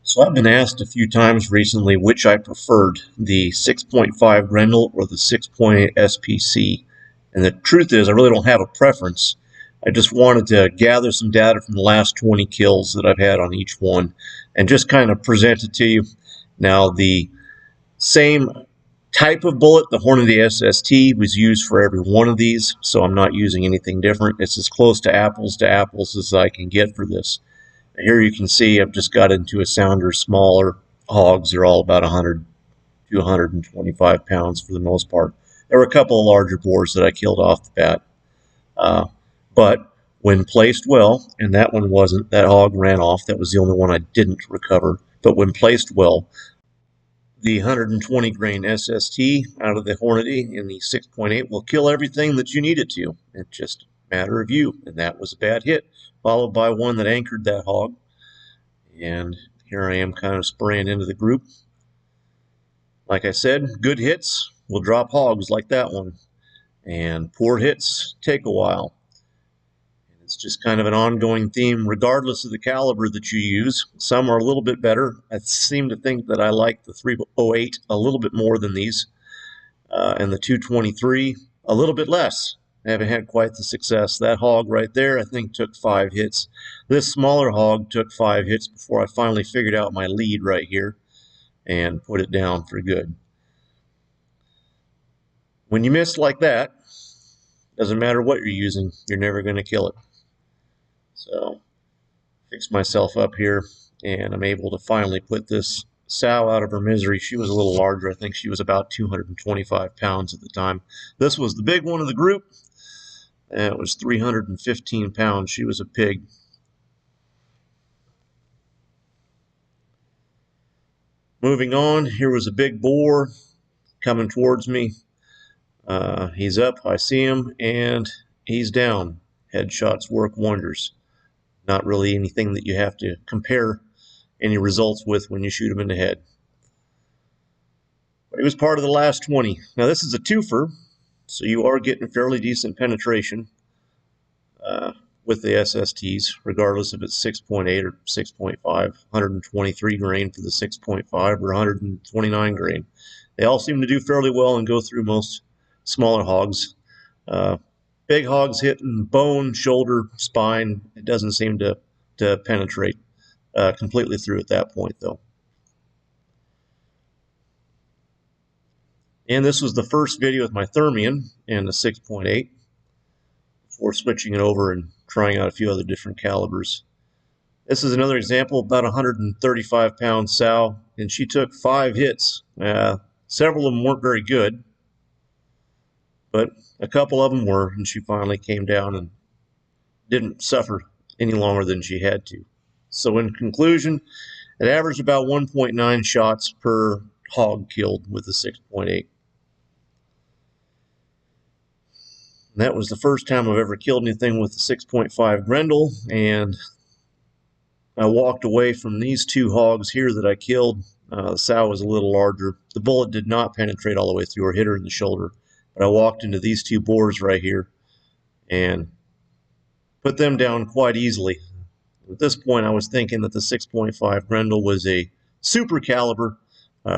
So I've been asked a few times recently which I preferred, the 6.5 Grendel or the 6.8 SPC. And the truth is, I really don't have a preference. I just wanted to gather some data from the last 20 kills that I've had on each one and just kind of present it to you. Now, the same type of bullet, the Hornady SST, was used for every one of these, so I'm not using anything different. It's as close to apples as I can get for this. Here you can see I've just got into a sounder, smaller hogs. They're all about 100 to 125 pounds for the most part. There were a couple of larger boars that I killed off the bat. But when placed well, and that one wasn't, that hog ran off. That was the only one I didn't recover. But when placed well, the 120 grain SST out of the Hornady in the 6.8 will kill everything that you need it to. It's just a matter of you. And that was a bad hit, followed by one that anchored that hog. And here I am kind of spraying into the group. Like I said, good hits will drop hogs like that one. And poor hits take a while. It's just kind of an ongoing theme, regardless of the caliber that you use. Some are a little bit better. I seem to think that I like the 308 a little bit more than these, and the 223 a little bit less. I haven't had quite the success. That hog right there, I think, took 5 hits. This smaller hog took 5 hits before I finally figured out my lead right here and put it down for good. When you miss like that, doesn't matter what you're using, you're never going to kill it. So, fix myself up here, and I'm able to finally put this sow out of her misery. She was a little larger. I think she was about 225 pounds at the time. This was the big one of the group, and it was 315 pounds. She was a pig. Moving on, here was a big boar coming towards me. He's up, I see him, and he's down. Headshots work wonders. Not really anything that you have to compare any results with when you shoot him in the head. But he was part of the last 20. Now this is a twofer, so you are getting fairly decent penetration with the SSTs, regardless if it's 6.8 or 6.5, 123 grain for the 6.5 or 129 grain. They all seem to do fairly well and go through most smaller hogs. Big hogs hitting bone, shoulder, spine, it doesn't seem to penetrate completely through at that point, though. And this was the first video with my Thermion and the 6.8 before switching it over and trying out a few other different calibers. This is another example, about 135 pound sow, and she took 5 hits. Several of them weren't very good, but a couple of them were, and she finally came down and didn't suffer any longer than she had to. So in conclusion, it averaged about 1.9 shots per hog killed with the 6.8. That was the first time I've ever killed anything with the 6.5 Grendel, and I walked away from these 2 hogs here that I killed. The sow was a little larger. The bullet did not penetrate all the way through or hit her in the shoulder, but I walked into these 2 boars right here and put them down quite easily. At this point, I was thinking that the 6.5 Grendel was a super caliber,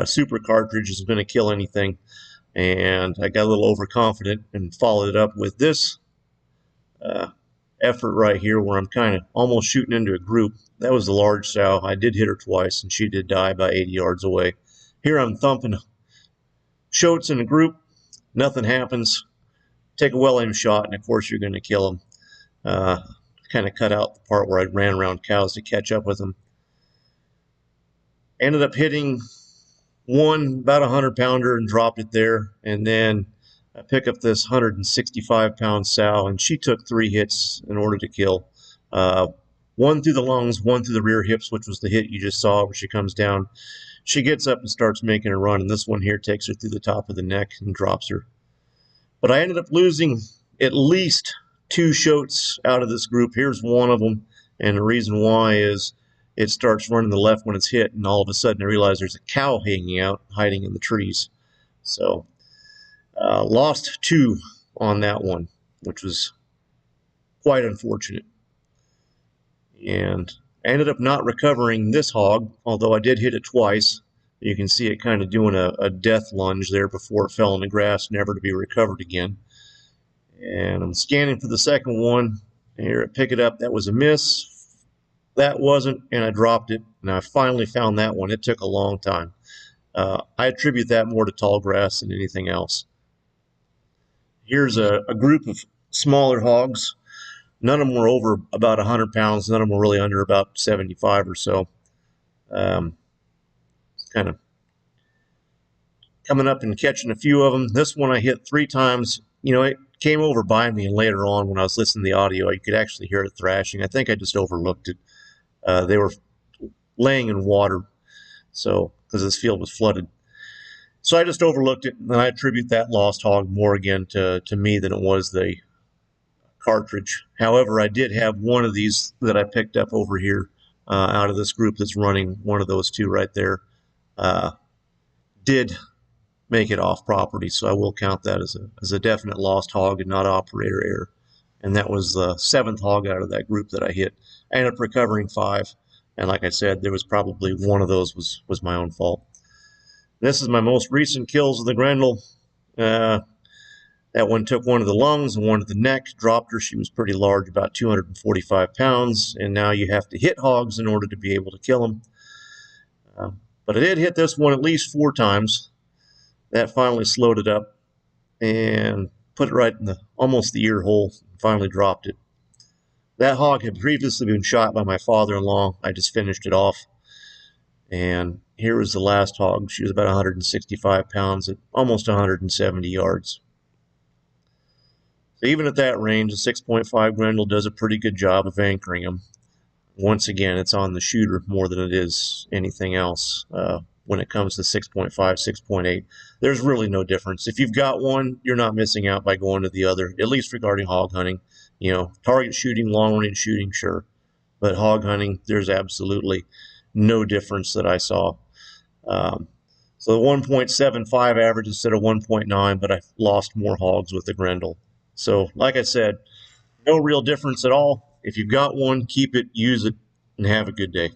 super cartridge is going to kill anything, and I got a little overconfident and followed it up with this effort right here where I'm kind of almost shooting into a group. That was the large sow. I did hit her twice, and she did die about 80 yards away. Here I'm thumping shoats in a group. Nothing happens. Take a well-aimed shot, and of course you're going to kill them. Kind of cut out the part where I ran around cows to catch up with them. Ended up hitting one about 100-pounder and dropped it there, and then I pick up this 165-pound sow, and she took 3 hits in order to kill. One through the lungs, one through the rear hips, which was the hit you just saw where she comes down. She gets up and starts making a run, and this one here takes her through the top of the neck and drops her. But I ended up losing at least 2 shoats out of this group. Here's one of them, and the reason why is it starts running the left when it's hit, and all of a sudden I realize there's a cow hanging out, hiding in the trees. So lost 2 on that one, which was quite unfortunate. And I ended up not recovering this hog, although I did hit it twice. You can see it kind of doing a death lunge there before it fell in the grass, never to be recovered again. And I'm scanning for the second one. Here, I pick it up. That was a miss. That wasn't, and I dropped it. And I finally found that one. It took a long time. I attribute that more to tall grass than anything else. Here's a group of smaller hogs. None of them were over about 100 pounds. None of them were really under about 75 or so. Kind of coming up and catching a few of them. This one I hit 3 times. You know, it came over by me, and later on when I was listening to the audio, you could actually hear it thrashing. I think I just overlooked it. They were laying in water, so because this field was flooded. So I just overlooked it, and I attribute that lost hog more again to me than it was the cartridge. However, I did have one of these that I picked up over here out of this group that's running, one of those two right there. Did make it off property, so I will count that as a definite lost hog and not operator error. And that was the 7th hog out of that group that I hit. I ended up recovering 5, and like I said, there was probably one of those was my own fault. This is my most recent kills of the Grendel. That one took one of the lungs and one of the neck, dropped her. She was pretty large, about 245 pounds, and now you have to hit hogs in order to be able to kill them. But I did hit this one at least 4 times. That finally slowed it up and put it right in almost the ear hole, and finally dropped it. That hog had previously been shot by my father-in-law. I just finished it off. And here was the last hog. She was about 165 pounds at almost 170 yards. So even at that range, a 6.5 Grendel does a pretty good job of anchoring them. Once again, it's on the shooter more than it is anything else. When it comes to 6.5, 6.8, there's really no difference. If you've got one, you're not missing out by going to the other, at least regarding hog hunting. You know, target shooting, long-range shooting, sure. But hog hunting, there's absolutely no difference that I saw. So the 1.75 average instead of 1.9, but I lost more hogs with the Grendel. So like I said, no real difference at all. If you've got one, keep it, use it, and have a good day.